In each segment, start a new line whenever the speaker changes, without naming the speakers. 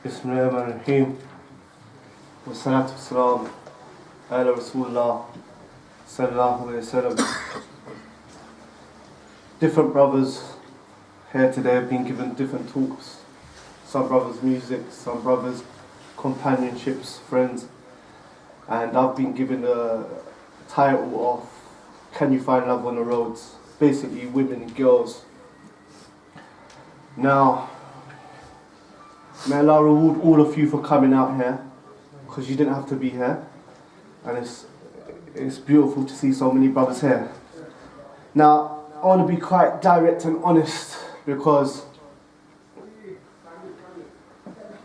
Bismillahirrahmanirrahim. Wassalatu wassalam ala Rasulullah sallallahu alayhi wasallam. Different brothers here today have been given different talks. Some brothers music, some brothers companionships, friends. And I've been given a title of Can You Find Love on the Roads? Basically women and girls. Now, may Allah reward all of you for coming out here, because you didn't have to be here, and it's beautiful to see so many brothers here. Now, I want to be quite direct and honest, because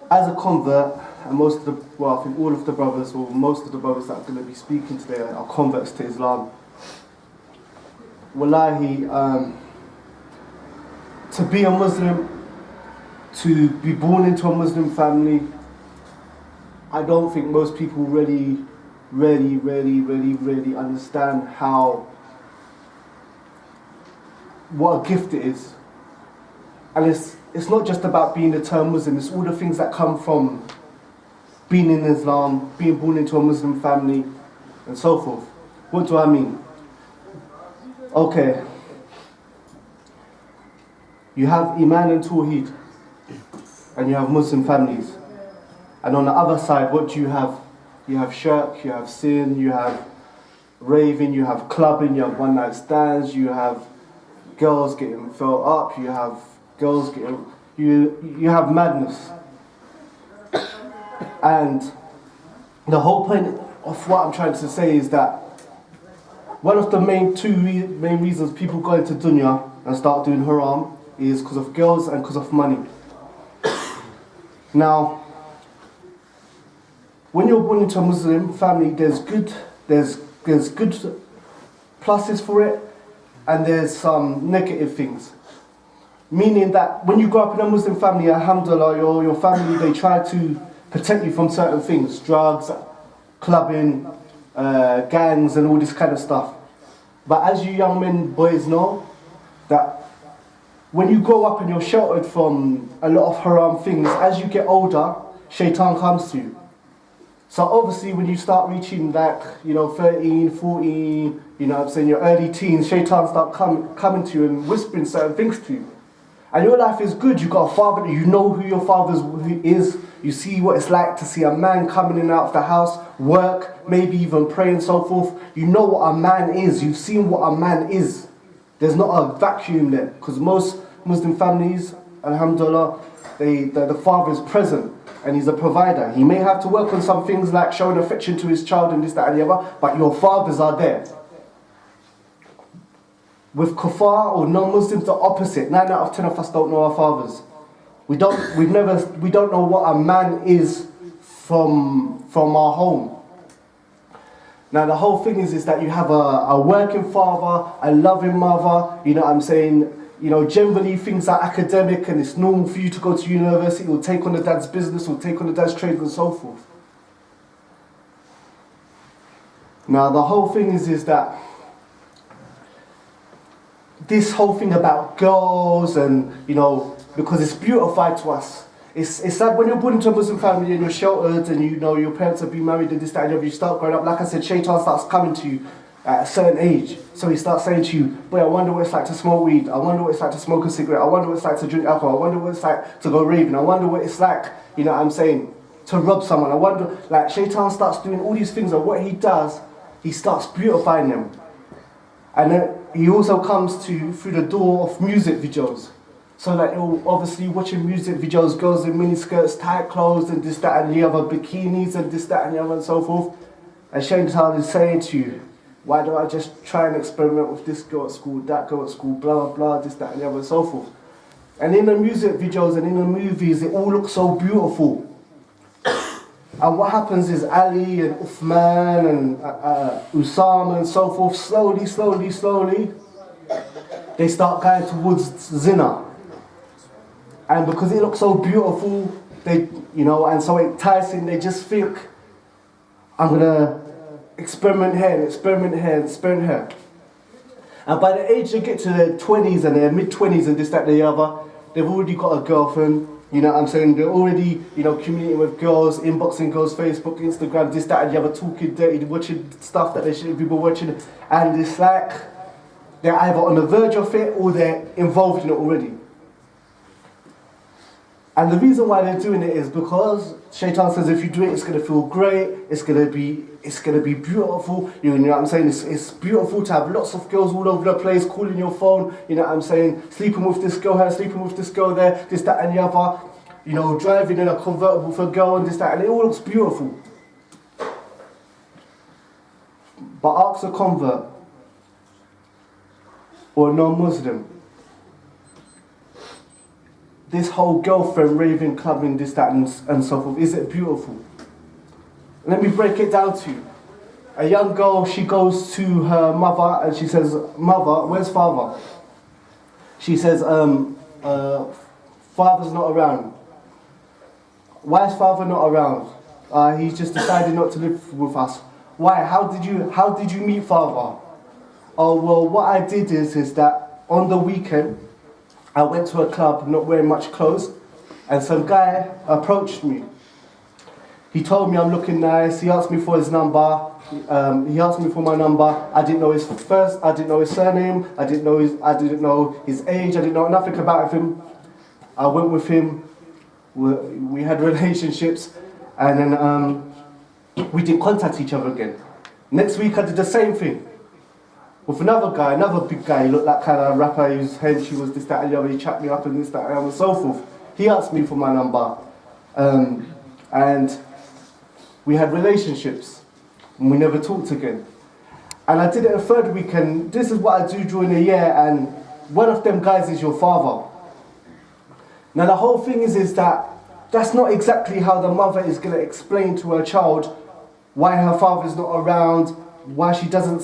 as a convert, and I think all of the brothers, or most of the brothers that are going to be speaking today are converts to Islam. Wallahi, to be a Muslim, to be born into a Muslim family, I don't think most people really understand what a gift it is. And it's not just about being the term Muslim, it's all the things that come from being in Islam, being born into a Muslim family, and so forth. What do I mean? Okay. You have Iman and Tawheed, and you have Muslim families. And on the other side, what do you have? You have shirk, you have sin, you have raving, you have clubbing, you have one-night stands, you have girls getting filled up, you have girls getting... You have madness. And the whole point of what I'm trying to say is that one of the main reasons people go into dunya and start doing haram is because of girls and because of money. Now, when you're born into a Muslim family, there's good pluses for it, and there's some negative things. Meaning that when you grow up in a Muslim family, alhamdulillah, your family, they try to protect you from certain things, drugs, clubbing, gangs, and all this kind of stuff. But as you young men, boys know, that when you grow up and you're sheltered from a lot of haram things, as you get older, shaitan comes to you. So obviously when you start reaching 13, 14, your early teens, shaitan start coming to you and whispering certain things to you. And your life is good, you got a father, you know who your father is, you see what it's like to see a man coming in and out of the house, work, maybe even pray and so forth. You know what a man is, you've seen what a man is. There's not a vacuum there, because most Muslim families, alhamdulillah, the father is present and he's a provider. He may have to work on some things like showing affection to his child and this, that and the other, but your fathers are there. With kuffar or non-Muslims, the opposite. 9 out of 10 of us don't know our fathers. We don't know what a man is from our home. Now the whole thing is that you have a working father, a loving mother, generally things are academic and it's normal for you to go to university or take on the dad's business or take on the dad's trade and so forth. Now the whole thing is that this whole thing about girls and, because it's beautified to us. It's like when you're born into a Muslim family and you're sheltered and your parents have been married and this, that, and the other, you start growing up. Like I said, shaitan starts coming to you at a certain age. So he starts saying to you, boy, I wonder what it's like to smoke weed. I wonder what it's like to smoke a cigarette. I wonder what it's like to drink alcohol. I wonder what it's like to go raving. I wonder what it's like, to rob someone. I wonder, shaitan starts doing all these things, and what he does, he starts beautifying them. And then he also comes to you through the door of music videos. So you're obviously watching music videos, girls in miniskirts, tight clothes and this, that and the other, bikinis and this, that and the other and so forth. And shaitan is saying to you, why don't I just try and experiment with this girl at school, that girl at school, blah, blah, blah, this, that and the other and so forth. And in the music videos and in the movies, it all looks so beautiful. And what happens is Ali and Uthman and Usama and so forth, slowly, they start going towards zina. And because it looks so beautiful, and so enticing, they just think, I'm going to experiment here. And by the age they get to their 20s and their mid-20s and this, that, and the other, they've already got a girlfriend, you know what I'm saying? They're already, you know, communicating with girls, inboxing girls, Facebook, Instagram, this, that, and the other, talking dirty, watching stuff that they shouldn't be watching. And it's like they're either on the verge of it or they're involved in it already. And the reason why they're doing it is because Shaitan says if you do it, it's going to feel great, it's going to be beautiful, you know what I'm saying? It's beautiful to have lots of girls all over the place calling your phone, you know what I'm saying? Sleeping with this girl here, sleeping with this girl there, this, that and the other, you know, driving in a convertible for a girl and this, that, and it all looks beautiful. But ask a convert or a non-Muslim, this whole girlfriend, raving, clubbing, this, that, and so forth, is it beautiful? Let me break it down to you. A young girl, she goes to her mother and she says, "Mother, where's father?" She says, "Father's not around." "Why is father not around?" "He's just decided not to live with us." "Why? How did you meet father?" "Oh, well, what I did is that on the weekend, I went to a club not wearing much clothes and some guy approached me. He told me I'm looking nice, he asked me for his number, he asked me for my number. I didn't know his first, I didn't know his surname, I didn't know his age, I didn't know nothing about him. I went with him, we had relationships, and then we didn't contact each other again. Next week I did the same thing with another guy, another big guy. He looked like kind of rapper, he was hench, he was this, that, and the other, he chatted me up and this, that, and so forth. He asked me for my number, and we had relationships, and we never talked again. And I did it a third weekend. This is what I do during the year, and one of them guys is your father. Now the whole thing is that that's not exactly how the mother is going to explain to her child why her father is not around, why she doesn't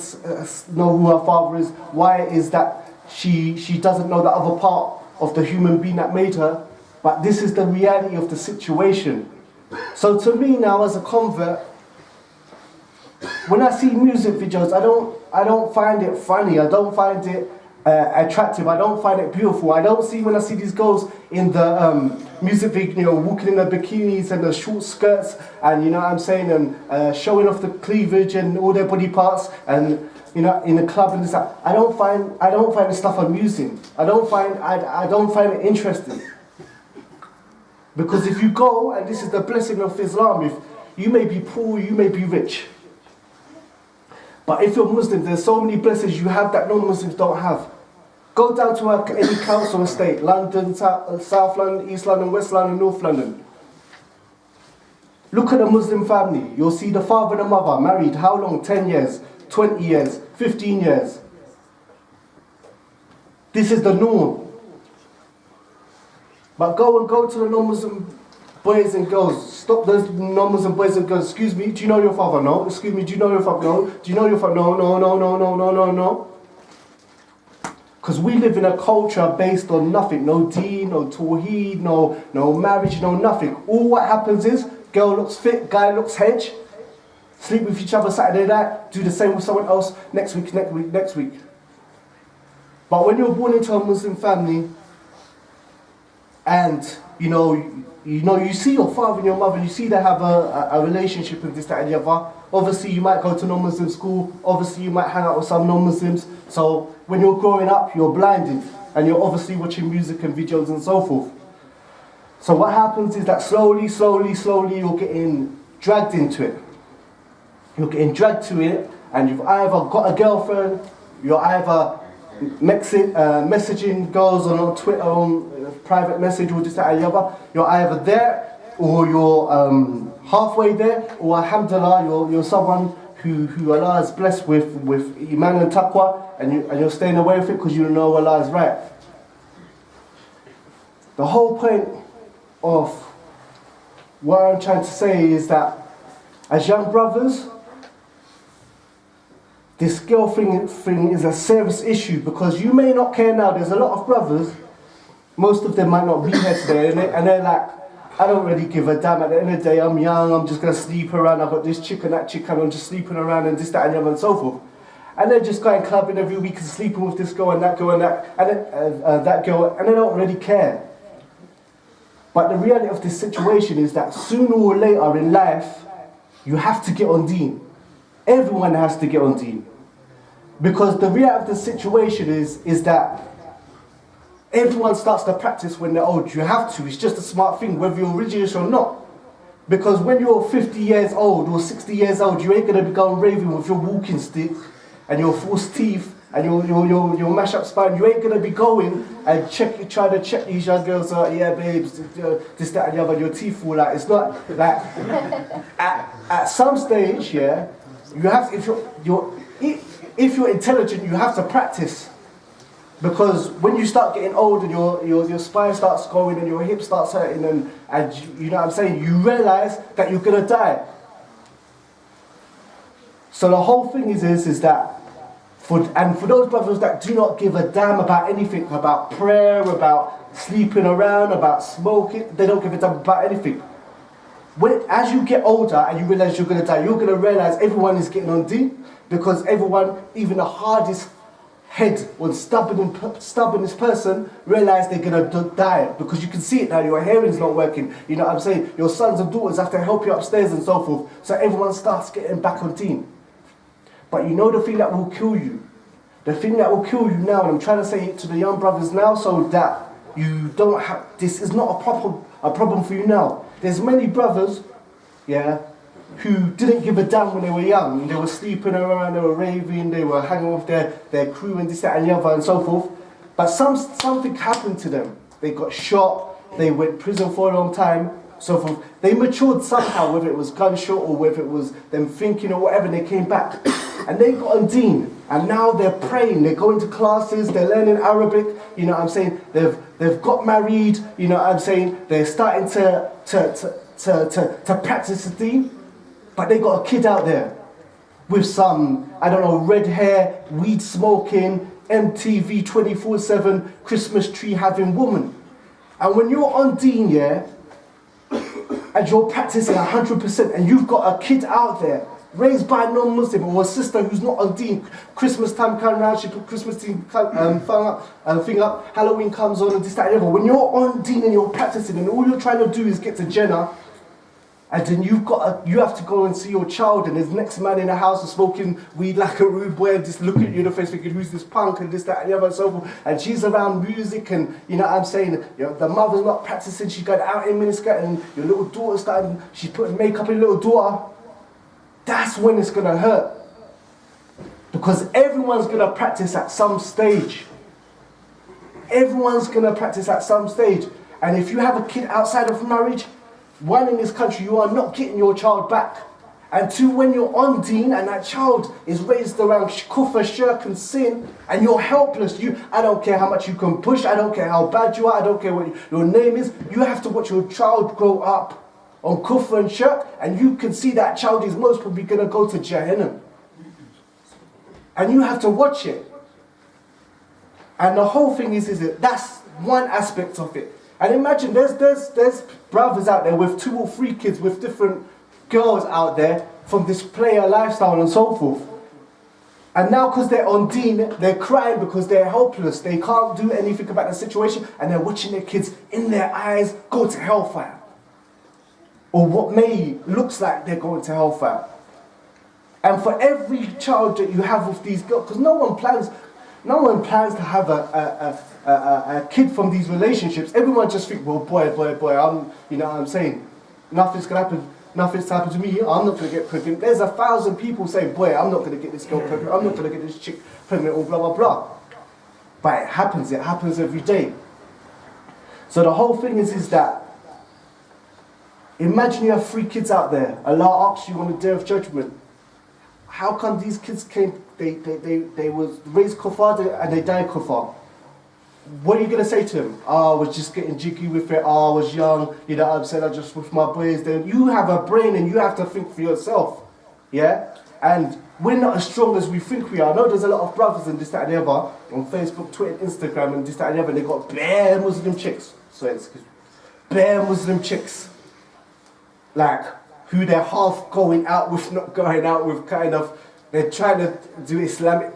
know who her father is, why it is that she doesn't know the other part of the human being that made her. But this is the reality of the situation. So to me now, as a convert, when I see music videos, I don't find it funny, I don't find it attractive, I don't find it beautiful. When I see these girls in the music video walking in the bikinis and the short skirts and, you know what I'm saying, and showing off the cleavage and all their body parts, and, you know, in a club and this, I don't find this stuff amusing. I don't find it interesting. Because if you go, and this is the blessing of Islam, if you may be poor, you may be rich, but if you're Muslim, there's so many blessings you have that non-Muslims don't have. Go down to any council estate, London, South London, East London, West London, North London. Look at a Muslim family. You'll see the father and the mother married how long? 10 years, 20 years, 15 years. This is the norm. But go to the non-Muslim boys and girls. Stop those non-Muslim boys and girls. "Excuse me, do you know your father?" "No." "Excuse me, do you know your father?" "No." "Do you know your father?" No. Because we live in a culture based on nothing. No deen, no tawheed, no marriage, no nothing. All what happens is, girl looks fit, guy looks hench, sleep with each other Saturday night, do the same with someone else next week. But when you're born into a Muslim family, and you see your father and your mother, you see they have a relationship with this, that, and the other. Obviously, you might go to non-Muslim school. Obviously, you might hang out with some non-Muslims. So when you're growing up, you're blinded, and you're obviously watching music and videos and so forth. So what happens is that slowly, you're getting dragged into it. You're getting dragged to it, and you've either got a girlfriend, you're either messaging girls on Twitter, on private message, or just that and the other. You're either there, or you're halfway there, or alhamdulillah, you're someone who Allah has blessed with iman and taqwa, and you're staying away from it because you know Allah is right. The whole point of what I'm trying to say is that as young brothers, this girl thing is a serious issue, because you may not care now. There's a lot of brothers, most of them might not be here today, and they're like, I don't really give a damn. At the end of the day, I'm young, I'm just going to sleep around, I've got this chick and that chick, and I'm just sleeping around and this, that, and the other, and so forth. And they're just going clubbing every week and sleeping with this girl and that girl and that girl, and they don't really care. But the reality of this situation is that sooner or later in life, you have to get on deen. Everyone has to get on deen. Because the reality of the situation is that everyone starts to practice when they're old. You have to. It's just a smart thing, whether you're religious or not. Because when you're 50 years old or 60 years old, you ain't going to be going raving with your walking stick and your false teeth and your mash up spine. You ain't going to be going and trying to check these young girls out. Yeah, babes, this, that, and the other. Your teeth fall out. It's not like at some stage, yeah. You have if you're intelligent, you have to practice. Because when you start getting old and your spine starts going and your hip starts hurting and you know what I'm saying, you realise that you're gonna die. So the whole thing is that for those brothers that do not give a damn about anything, about prayer, about sleeping around, about smoking, they don't give a damn about anything. As you get older and you realise you're gonna die, you're gonna realise everyone is getting on deep, because everyone, even the hardest head or stubbornest person, realise they're going to die, because you can see it now. Your hearing's not working, you know what I'm saying, your sons and daughters have to help you upstairs and so forth, so everyone starts getting back on team. But you know the thing that will kill you, the thing that will kill you now, and I'm trying to say it to the young brothers now so that you don't have, this is not a problem for you now. There's many brothers, yeah, who didn't give a damn when they were young. They were sleeping around, they were raving, they were hanging with their crew and this, that and the other and so forth. But something happened to them. They got shot, they went to prison for a long time, so forth. They matured somehow, whether it was gunshot or whether it was them thinking or whatever, and they came back. And they got on deen. And now they're praying, they're going to classes, they're learning Arabic, you know what I'm saying? They've got married, you know what I'm saying? They're starting to practice the deen. But they got a kid out there with some, I don't know, red hair, weed smoking, MTV 24/7, Christmas tree having woman. And when you're on deen, yeah, and you're practicing 100%, and you've got a kid out there raised by a non-Muslim or a sister who's not on deen, Christmas time comes around, she put Christmas thing up, Halloween comes on and this, that, and the other. When you're on deen and you're practicing and all you're trying to do is get to Jannah, and then you have to go and see your child, and there's next man in the house is smoking weed like a rude boy and just looking at you in the face thinking, who's this punk and this, that and the other and so forth. And she's around music and, you know what I'm saying, you know, the mother's not practicing, she's going out in miniskirt, and your little daughter's starting, she's putting makeup on your little daughter. That's when it's going to hurt. Because everyone's going to practice at some stage. Everyone's going to practice at some stage. And if you have a kid outside of marriage, one, in this country, you are not getting your child back. And two, when you're on deen and that child is raised around kufr, shirk and sin, and you're helpless, I don't care how much you can push, I don't care how bad you are, I don't care what your name is, you have to watch your child grow up on kufr and shirk, and you can see that child is most probably going to go to Jahannam. And you have to watch it. And the whole thing is that that's one aspect of it. And imagine there's brothers out there with 2 or 3 kids with different girls out there from this player lifestyle and so forth. And now because they're on deen, they're crying because they're helpless. They can't do anything about the situation, and they're watching their kids in their eyes go to hellfire. Or what may looks like they're going to hellfire. And for every child that you have with these girls, because no one plans to have a kid from these relationships. Everyone just think, well, boy, you know what I'm saying? Nothing's happened to me, I'm not going to get pregnant. There's 1,000 people saying, boy, I'm not going to get this girl pregnant, I'm not going to get this chick pregnant, or blah, blah, blah. But it happens every day. So the whole thing is that, imagine you have 3 kids out there, Allah asks you on the Day of Judgment, how come these kids came, they was raised kuffar and they died kuffar? What are you going to say to them? I was just getting jiggy with it, I was young, you know what I'm saying, I just with my boys. Then you have a brain and you have to think for yourself, yeah? And we're not as strong as we think we are. I know there's a lot of brothers and this, that and the other, on Facebook, Twitter, Instagram and this, that and the other, and they got bare Muslim chicks, bare Muslim chicks, like, who they're half going out with, not going out with, kind of, they're trying to do Islamic,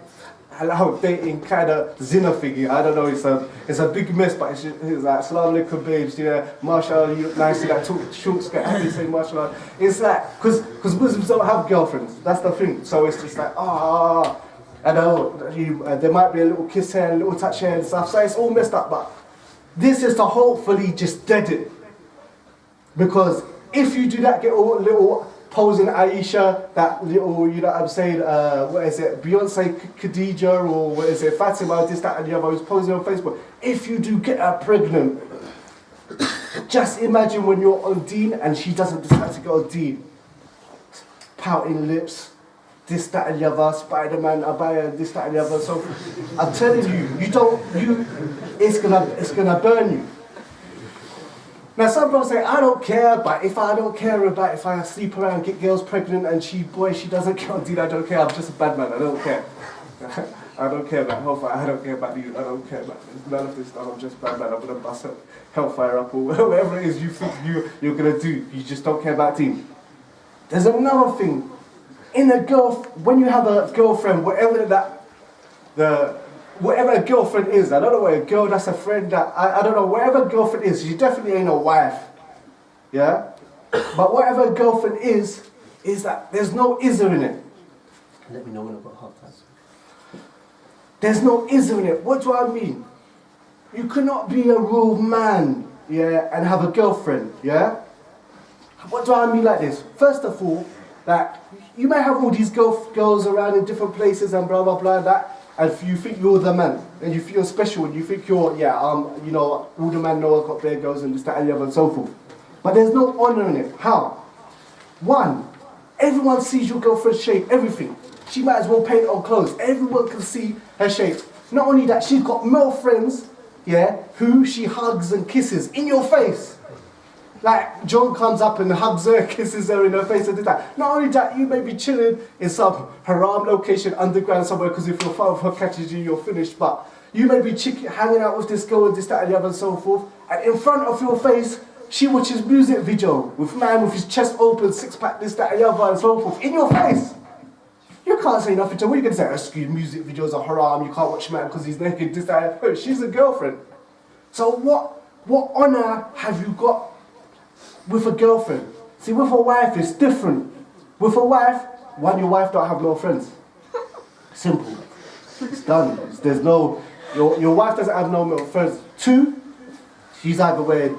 halal dating kind of zina thingy. I don't know, it's a big mess, but it's like, Assalamu alaikum babes, yeah, mashallah, you look nice, you like talk short skirt, how do you say mashallah? It's like, because Muslims don't have girlfriends, that's the thing. So it's just like, I know, there might be a little kiss here, a little touch here and stuff, so it's all messed up, but this is to hopefully just dead it. Because if you do that, get a little posing Aisha, that little, you know what I'm saying, what is it, Beyonce Khadija, or what is it, Fatima, this, that and the other, who's posing on Facebook. If you do get her pregnant, just imagine when you're on Deen and she doesn't decide to go on Deen. Pouting lips, this, that and the other, Spider-Man, Abaya, this, that and the other. So I'm telling you, it's gonna burn you. Now some people say, I don't care, but if I don't care about if I sleep around, get girls pregnant and she doesn't get on Deen, I don't care, I'm just a bad man, I don't care. I don't care about hellfire, I don't care about you, I don't care about none of this stuff, I'm just a bad man, I'm gonna bust hellfire up or whatever it is you think you're gonna do, you just don't care about Deen. There's another thing, when you have a girlfriend, whatever a girlfriend is, I don't know what a girl, that's a friend, that I don't know, whatever a girlfriend is, she definitely ain't a wife, yeah? But whatever a girlfriend is that there's no isser in it.
Let me know when I've got half time.
There's no isser in it. What do I mean? You cannot be a real man, yeah, and have a girlfriend, yeah? What do I mean like this? First of all, like, you may have all these girls around in different places and blah, blah, blah, that, and you think you're the man, and you feel special, and you think you're, you know, all the man know I've got bare girls and this, that, and the other, and so forth. But there's no honour in it. How? One, everyone sees your girlfriend's shape, everything. She might as well paint on clothes. Everyone can see her shape. Not only that, she's got male friends, yeah, who she hugs and kisses in your face. Like, John comes up and hugs her, kisses her in her face and did that. Not only that, you may be chilling in some haram location underground somewhere, because if your father catches you, you're finished. But you may be hanging out with this girl and this, that and the other and so forth. And in front of your face, she watches music video with man with his chest open, six-pack, this, that and the other and so forth. In your face. You can't say nothing to her. What are you going to say? Excuse, music videos are haram, you can't watch man because he's naked, this, that, and she's a girlfriend. So what honour have you got with a girlfriend? See, with a wife, it's different. With a wife, one, your wife don't have no friends. Simple. It's done. There's no, your wife doesn't have no male friends. Two, she's either wearing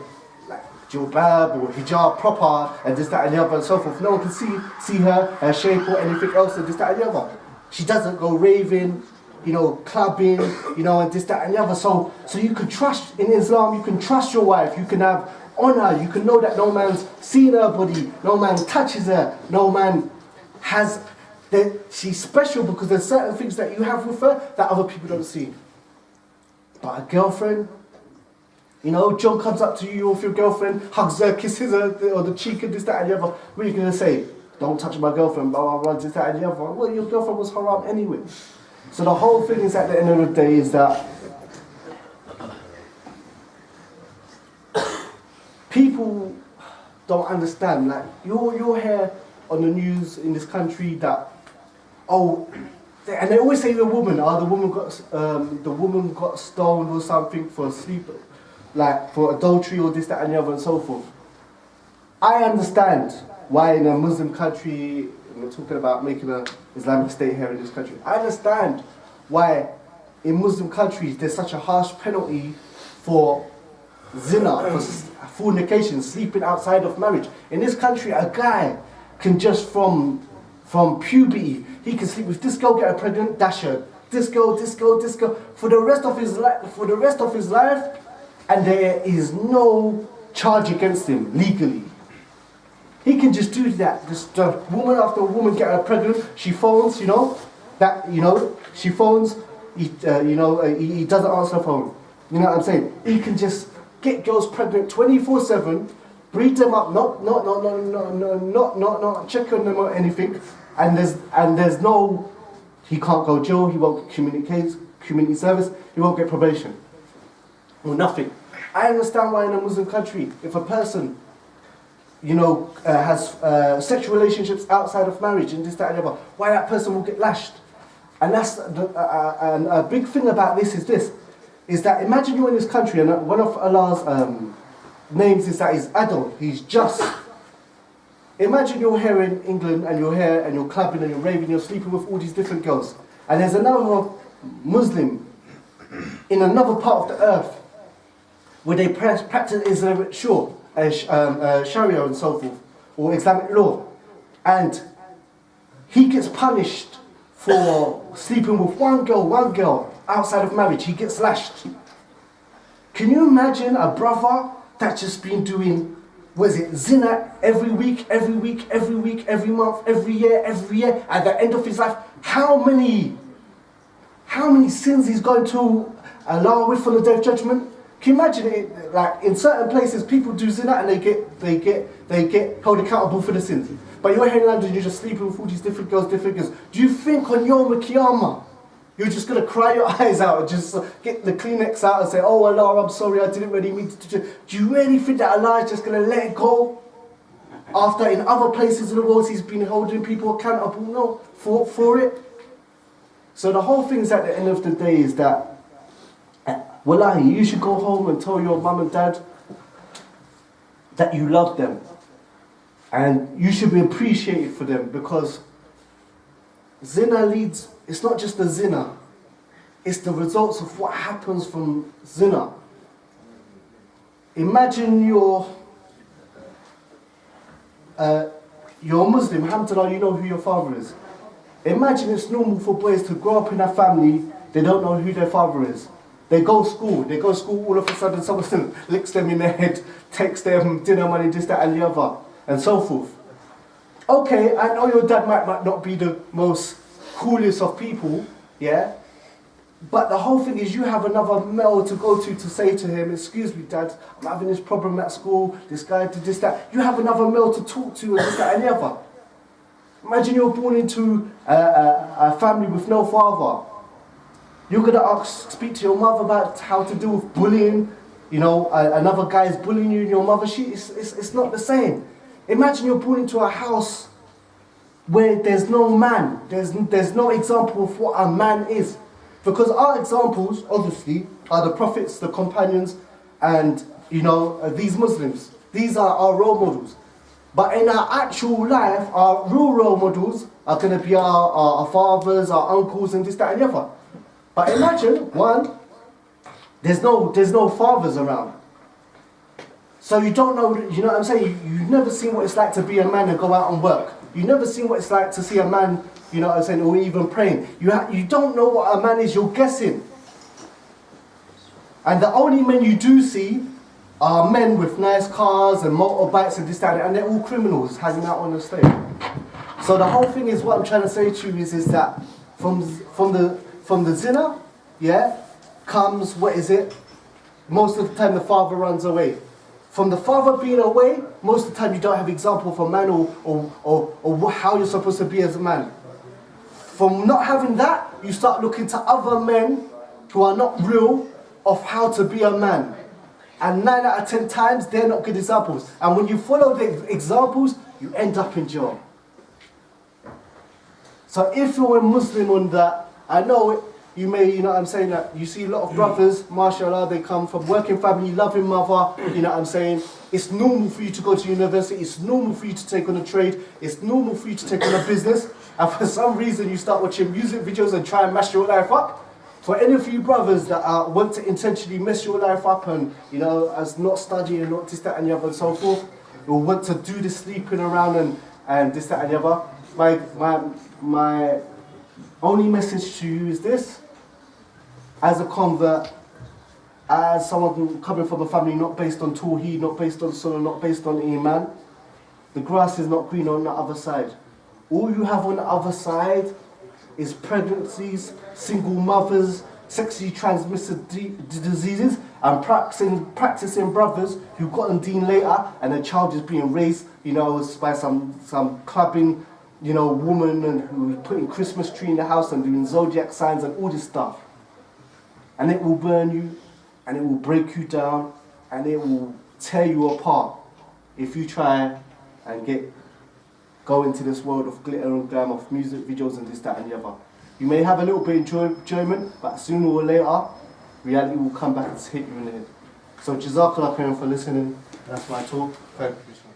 like jilbab or hijab proper and this, that and the other and so forth. No one can see her shape or anything else and this, that and the other. She doesn't go raving, you know, clubbing, you know, and this, that and the other. So you can trust, in Islam, you can trust your wife, you can have honor, you can know that no man's seen her body, no man touches her, no man has, that she's special because there's certain things that you have with her that other people don't see. But a girlfriend, you know, John comes up to you with your girlfriend, hugs her, kisses her, or the cheek and this, that and the other. What are you going to say? Don't touch my girlfriend, blah, blah, blah, this, that and the other. Well, your girlfriend was haram anyway. So the whole thing is, at the end of the day, is that people don't understand. Like, you're here on the news in this country that, and they always say the woman got stoned or something for sleep, like for adultery or this, that and the other and so forth. I understand why in a Muslim country, and we're talking about making an Islamic state here in this country, I understand why in Muslim countries there's such a harsh penalty for zina, for fornication, sleeping outside of marriage. In this country, a guy can just from puberty, he can sleep with this girl, get her pregnant, dash her, this girl, for the rest of his life, and there is no charge against him legally. He can just do that. Just woman after woman get her pregnant. She phones, she phones. He doesn't answer the phone. You know what I'm saying? He can just get girls pregnant 24/7, breed them up, not check on them or anything. And there's no, he can't go jail. He won't get community service. He won't get probation or nothing. I understand why in a Muslim country, if a person, has sexual relationships outside of marriage and this, that, and the other, why that person will get lashed. And and a big thing about this, is that imagine you're in this country and one of Allah's names is that he's Adil, he's just. Imagine you're here in England and you're here and you're clubbing and you're raving, you're sleeping with all these different girls. And there's another Muslim in another part of the earth where they practice Islamic Sharia and so forth, or Islamic law. And he gets punished for sleeping with one girl outside of marriage. He gets lashed. Can you imagine a brother that's just been doing, zina every week, every month, every year, at the end of his life? How many sins he's going to allow with on the day of judgment? Can you imagine it? Like in certain places, people do zina and they get held accountable for the sins. But you're here in London, you're just sleeping with all these different girls. Do you think on Yom Qiyamah, you're just going to cry your eyes out and just get the Kleenex out and say, oh Allah, I'm sorry, I didn't really mean to do. Do you really think that Allah is just going to let it go? After in other places in the world, he's been holding people accountable, no, for it. So the whole thing is at the end of the day is that, wallahi, you should go home and tell your mum and dad that you love them. And you should be appreciated for them, because zina leads, it's not just the zina, it's the results of what happens from zina. Imagine you're Muslim, alhamdulillah, you know who your father is. Imagine it's normal for boys to grow up in a family, they don't know who their father is. They go to school, all of a sudden someone licks them in the head, takes them dinner money, this, that and the other, and so forth. Okay, I know your dad might not be the most coolest of people, yeah? But the whole thing is you have another male to go to say to him, excuse me dad, I'm having this problem at school, this guy did this, that. You have another male to talk to and this, that and the other. Imagine you're born into a family with no father. You're going to speak to your mother about how to deal with bullying. You know, another guy is bullying you and your mother, it's not the same. Imagine you're born into a house where there's no man. There's no example of what a man is. Because our examples, obviously, are the prophets, the companions, and, these Muslims. These are our role models. But in our actual life, our real role models are going to be our fathers, our uncles, and this, that, and the other. But imagine, one, there's no fathers around. So you don't know, you know what I'm saying? You've never seen what it's like to be a man and go out and work. You've never seen what it's like to see a man, you know what I'm saying, or even praying. You don't know what a man is, you're guessing. And the only men you do see are men with nice cars and motorbikes and this, that, and they're all criminals hanging out on the stage. So the whole thing is, what I'm trying to say to you is that from the zina, yeah, comes, most of the time the father runs away. From the father being away, most of the time you don't have example of a man or how you're supposed to be as a man. From not having that, you start looking to other men who are not real of how to be a man. And 9 out of 10 times, they're not good examples. And when you follow the examples, you end up in jail. So if you're a Muslim on that, I know you may, you know what I'm saying, that you see a lot of brothers, mashallah, they come from working family, loving mother, you know what I'm saying. It's normal for you to go to university, it's normal for you to take on a trade, it's normal for you to take on a business, and for some reason you start watching music videos and try and mess your life up. For any of you brothers that want to intentionally mess your life up and, as not studying, not this, that and the other and so forth, or want to do the sleeping around and this, that and the other, my only message to you is this: as a convert, as someone coming from a family not based on Tawheed, not based on Sunnah, not based on Iman, the grass is not green on the other side. All you have on the other side is pregnancies, single mothers, sexually transmitted diseases, and practicing brothers who got on deen later, and the child is being raised, by some clubbing, woman and who's putting Christmas tree in the house and doing zodiac signs and all this stuff. And it will burn you, and it will break you down, and it will tear you apart if you try and go into this world of glitter and glam, of music videos and this, that and the other. You may have a little bit of enjoyment, but sooner or later, reality will come back and hit you in the head. So Jazakallah khairan for listening. That's my talk. Thank you.